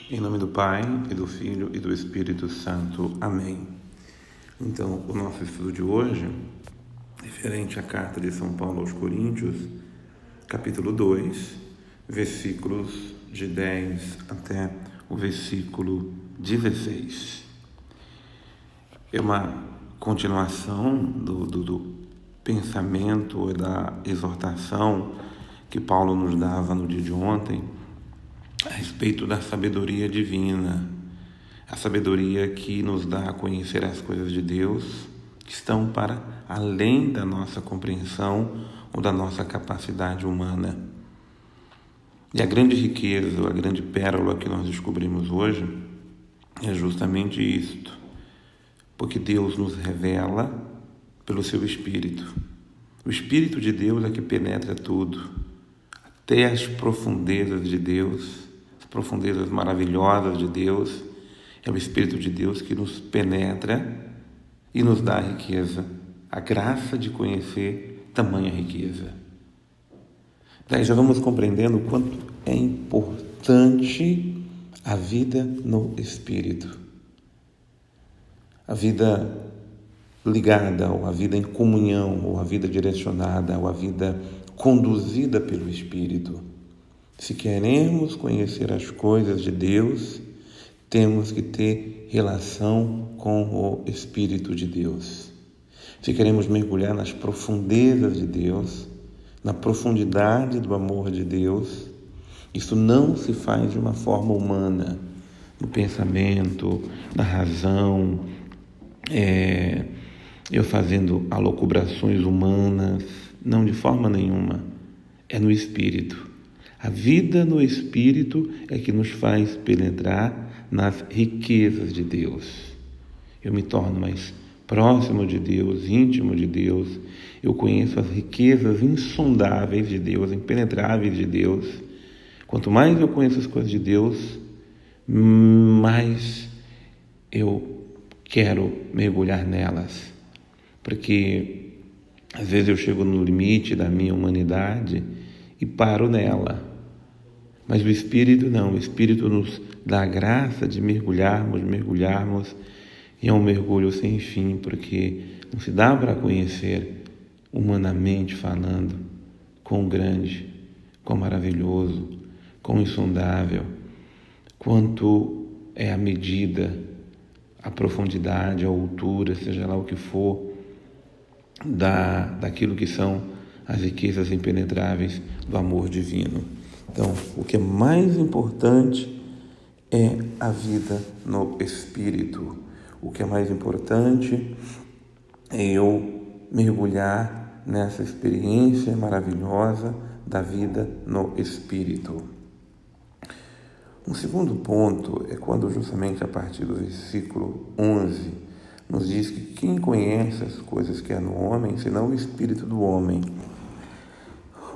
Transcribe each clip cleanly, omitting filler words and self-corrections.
Em nome do Pai, e do Filho, e do Espírito Santo. Amém. Então, o nosso estudo de hoje, referente à carta de São Paulo aos Coríntios, capítulo 2, versículos de 10 até o versículo 16. É uma continuação do pensamento e da exortação que Paulo nos dava no dia de ontem, a respeito da sabedoria divina, a sabedoria que nos dá a conhecer as coisas de Deus, que estão para além da nossa compreensão ou da nossa capacidade humana. E a grande riqueza, a grande pérola que nós descobrimos hoje é justamente isto, porque Deus nos revela pelo seu Espírito. O Espírito de Deus é que penetra tudo, até as profundezas de Deus, as profundezas maravilhosas de Deus. É o Espírito de Deus que nos penetra e nos dá a riqueza, a graça de conhecer tamanha riqueza. Daí já vamos compreendendo o quanto é importante a vida no Espírito. A vida ligada, ou a vida em comunhão, ou a vida direcionada, ou a vida conduzida pelo Espírito. Se queremos conhecer as coisas de Deus, temos que ter relação com o Espírito de Deus. Se queremos mergulhar nas profundezas de Deus, na profundidade do amor de Deus, isso não se faz de uma forma humana, no pensamento, na razão, eu fazendo alocubrações humanas, não, de forma nenhuma. É no Espírito. A vida no Espírito é que nos faz penetrar nas riquezas de Deus. Eu me torno mais próximo de Deus, íntimo de Deus. Eu conheço as riquezas insondáveis de Deus, impenetráveis de Deus. Quanto mais eu conheço as coisas de Deus, mais eu quero mergulhar nelas. Porque às vezes eu chego no limite da minha humanidade e paro nela. Mas o Espírito não, o Espírito nos dá a graça de mergulharmos, e é um mergulho sem fim, porque não se dá para conhecer, humanamente falando, quão grande, quão maravilhoso, quão insondável, quanto é a medida, a profundidade, a altura, seja lá o que for, daquilo que são as riquezas impenetráveis do amor divino. Então, o que é mais importante é a vida no Espírito. O que é mais importante é eu mergulhar nessa experiência maravilhosa da vida no Espírito. Um segundo ponto é quando, justamente a partir do versículo 11, nos diz que quem conhece as coisas que há no homem, senão o Espírito do homem.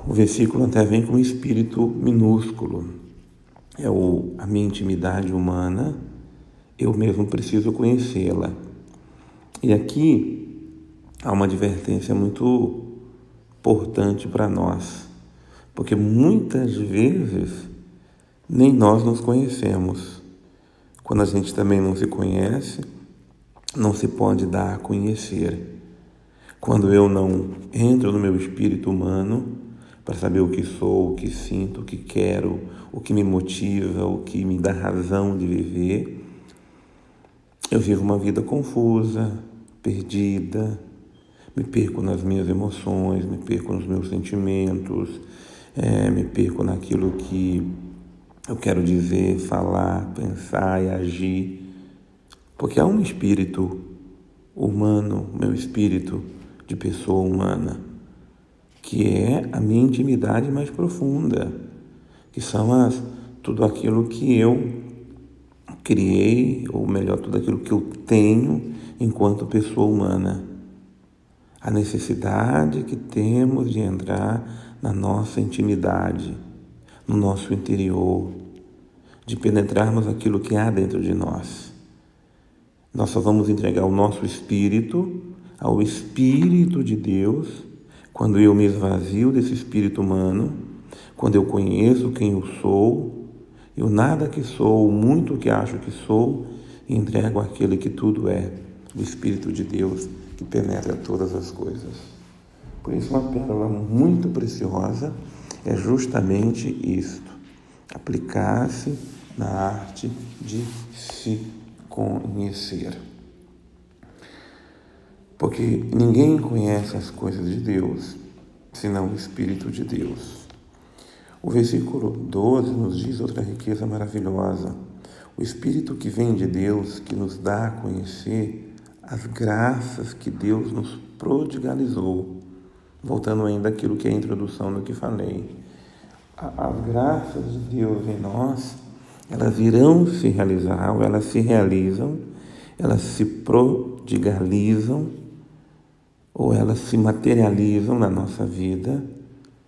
O versículo até vem com um espírito minúsculo. É a minha intimidade humana, eu mesmo preciso conhecê-la. E aqui há uma advertência muito importante para nós, porque muitas vezes nem nós nos conhecemos. Quando a gente também não se conhece, não se pode dar a conhecer. Quando eu não entro no meu espírito humano para saber o que sou, o que sinto, o que quero, o que me motiva, o que me dá razão de viver, eu vivo uma vida confusa, perdida, me perco nas minhas emoções, me perco nos meus sentimentos, me perco naquilo que eu quero dizer, falar, pensar e agir, porque há um espírito humano, meu espírito de pessoa humana, que é a minha intimidade mais profunda, que são tudo aquilo que eu criei, ou melhor, tudo aquilo que eu tenho enquanto pessoa humana. A necessidade que temos de entrar na nossa intimidade, no nosso interior, de penetrarmos aquilo que há dentro de nós. Nós só vamos entregar o nosso espírito ao Espírito de Deus quando eu me esvazio desse espírito humano, quando eu conheço quem eu sou Eu nada que sou, o muito que acho que sou, e entrego àquele que tudo é, o Espírito de Deus que penetra todas as coisas. Por isso, uma pérola muito preciosa é justamente isto: aplicar-se na arte de se conhecer. Porque ninguém conhece as coisas de Deus senão o Espírito de Deus. O versículo 12 nos diz outra riqueza maravilhosa: o Espírito que vem de Deus, que nos dá a conhecer as graças que Deus nos prodigalizou. Voltando ainda àquilo que é a introdução do que falei. As graças de Deus em nós, elas irão se realizar, ou elas se realizam, elas se prodigalizam, ou elas se materializam na nossa vida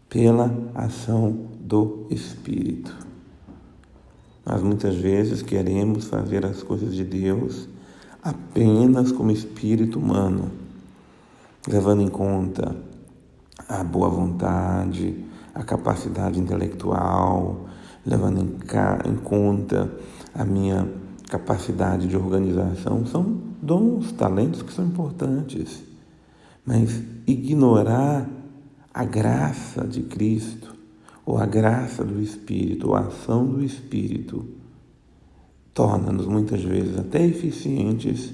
pela ação do Espírito. Nós muitas vezes queremos fazer as coisas de Deus apenas como espírito humano, levando em conta a boa vontade, a capacidade intelectual, levando em conta a minha capacidade de organização. São dons, talentos que são importantes, mas ignorar a graça de Cristo, ou a graça do Espírito, ou a ação do Espírito, torna-nos muitas vezes até eficientes,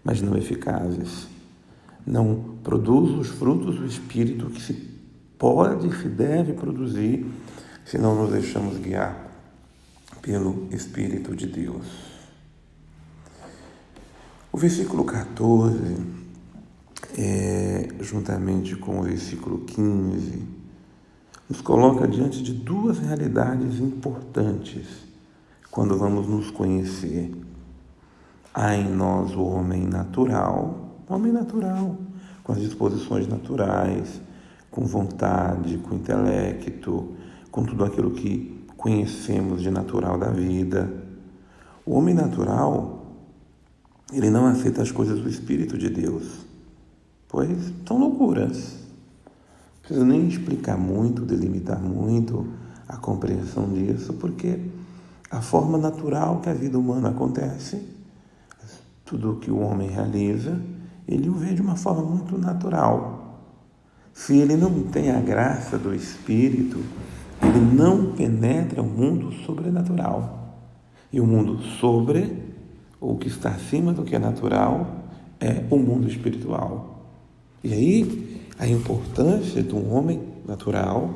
mas não eficazes. Não produz os frutos do Espírito que se pode e se deve produzir se não nos deixamos guiar pelo Espírito de Deus. O versículo 14, juntamente com o versículo 15, nos coloca diante de duas realidades importantes quando vamos nos conhecer. Há em nós o homem natural, com as disposições naturais, com vontade, com intelecto, com tudo aquilo que conhecemos de natural da vida. O homem natural, ele não aceita as coisas do Espírito de Deus, pois são loucuras. Não preciso nem explicar muito, delimitar muito a compreensão disso, porque a forma natural que a vida humana acontece, tudo o que o homem realiza, ele o vê de uma forma muito natural. Se ele não tem a graça do Espírito, ele não penetra o mundo sobrenatural. E o mundo ou que está acima do que é natural, é o mundo espiritual. E aí, a importância de um homem natural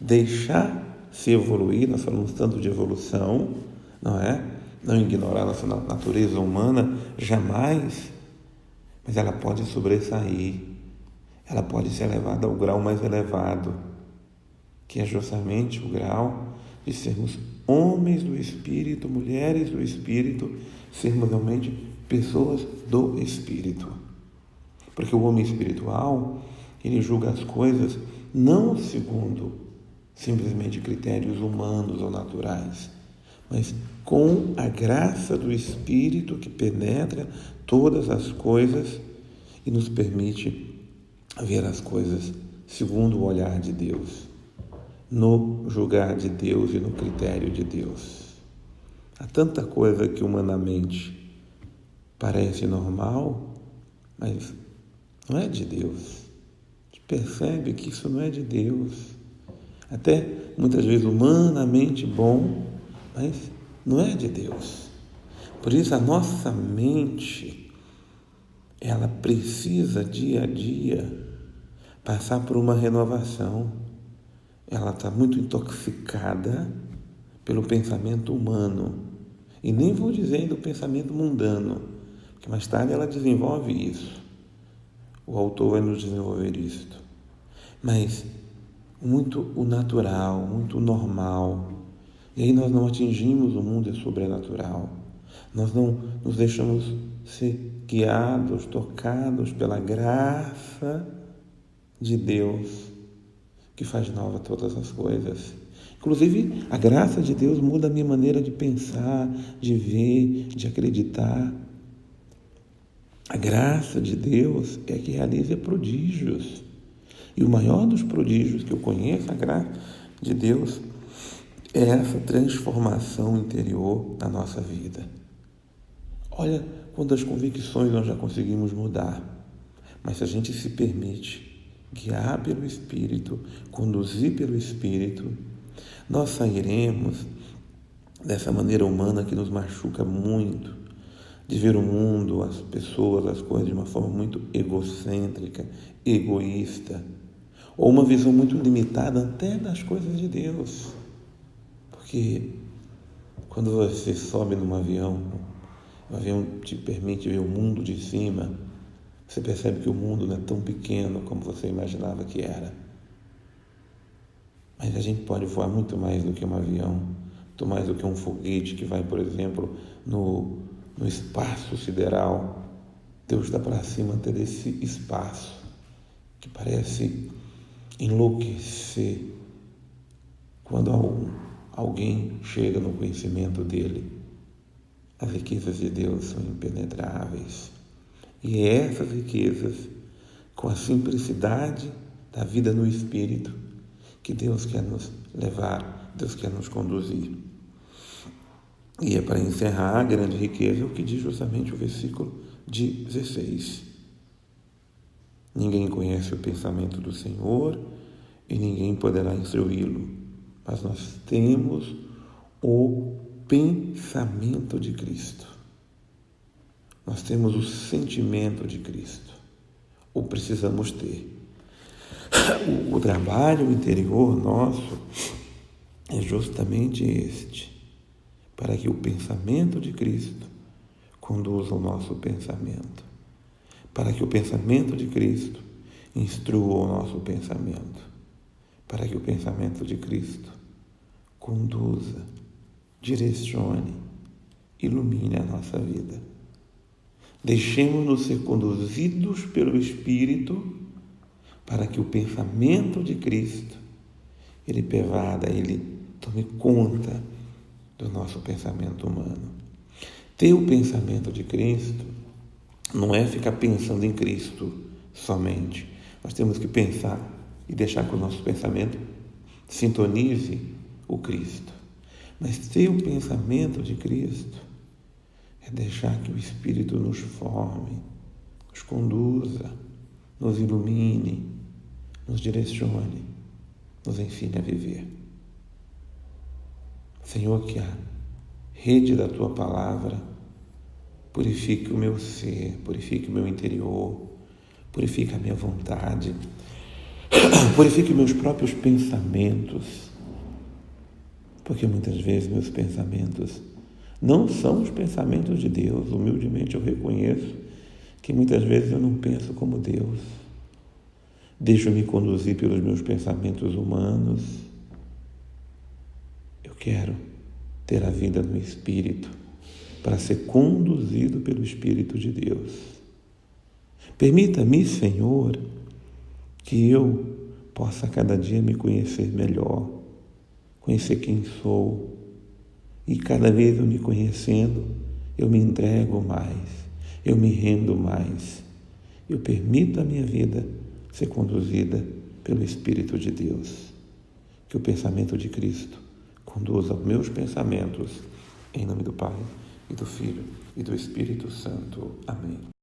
deixar se evoluir. Nós falamos tanto de evolução, não é? Não ignorar nossa natureza humana, jamais, mas ela pode sobressair, ela pode ser elevada ao grau mais elevado, que é justamente o grau de sermos homens do Espírito, mulheres do Espírito, sermos realmente pessoas do Espírito. Porque o homem espiritual, ele julga as coisas não segundo simplesmente critérios humanos ou naturais, mas com a graça do Espírito que penetra todas as coisas e nos permite ver as coisas segundo o olhar de Deus, no julgar de Deus e no critério de Deus. Há tanta coisa que humanamente parece normal, mas não é de Deus. A gente percebe que isso não é de Deus. Até muitas vezes humanamente bom, mas não é de Deus. Por isso a nossa mente, ela precisa dia a dia passar por uma renovação. Ela está muito intoxicada pelo pensamento humano. E nem vou dizer do pensamento mundano, porque mais tarde ela desenvolve isso. O autor vai nos desenvolver isto. Mas muito o natural, muito o normal. E aí nós não atingimos o mundo sobrenatural. Nós não nos deixamos ser guiados, tocados pela graça de Deus, que faz nova todas as coisas. Inclusive, a graça de Deus muda a minha maneira de pensar, de ver, de acreditar. A graça de Deus é que realiza prodígios. E o maior dos prodígios que eu conheço, a graça de Deus, é essa transformação interior na nossa vida. Olha quantas convicções nós já conseguimos mudar, mas se a gente se permite guiar pelo Espírito, conduzir pelo Espírito, nós sairemos dessa maneira humana que nos machuca muito, de ver o mundo, as pessoas, as coisas de uma forma muito egocêntrica, egoísta, ou uma visão muito limitada até das coisas de Deus. Porque quando você sobe num avião, o avião te permite ver o mundo de cima, você percebe que o mundo não é tão pequeno como você imaginava que era. Mas a gente pode voar muito mais do que um avião, muito mais do que um foguete que vai, por exemplo, no espaço sideral. Deus está para cima até desse espaço que parece enlouquecer quando alguém chega no conhecimento dele. As riquezas de Deus são impenetráveis. E é essas riquezas, com a simplicidade da vida no Espírito, que Deus quer nos levar, Deus quer nos conduzir. E é para encerrar a grande riqueza o que diz justamente o versículo 16. Ninguém conhece o pensamento do Senhor e ninguém poderá instruí-lo, mas nós temos o pensamento de Cristo. Nós temos o sentimento de Cristo, ou precisamos ter. O trabalho interior nosso é justamente este, para que o pensamento de Cristo conduza o nosso pensamento, para que o pensamento de Cristo instrua o nosso pensamento, para que o pensamento de Cristo conduza, direcione, ilumine a nossa vida. Deixemos-nos ser conduzidos pelo Espírito para que o pensamento de Cristo, ele pervada, ele tome conta do nosso pensamento humano. Ter o pensamento de Cristo não é ficar pensando em Cristo somente. Nós temos que pensar e deixar que o nosso pensamento sintonize o Cristo. Mas ter o pensamento de Cristo é deixar que o Espírito nos forme, nos conduza, nos ilumine, nos direcione, nos ensine a viver. Senhor, que a rede da Tua Palavra purifique o meu ser, purifique o meu interior, purifique a minha vontade, purifique meus próprios pensamentos, porque muitas vezes meus pensamentos não são os pensamentos de Deus. Humildemente eu reconheço que muitas vezes eu não penso como Deus. Deixo-me conduzir pelos meus pensamentos humanos. Eu quero ter a vida no Espírito para ser conduzido pelo Espírito de Deus. Permita-me, Senhor, que eu possa cada dia me conhecer melhor, conhecer quem sou, e cada vez eu me conhecendo, eu me entrego mais, eu me rendo mais, eu permito a minha vida ser conduzida pelo Espírito de Deus. Que o pensamento de Cristo conduza os meus pensamentos, em nome do Pai, e do Filho, e do Espírito Santo. Amém.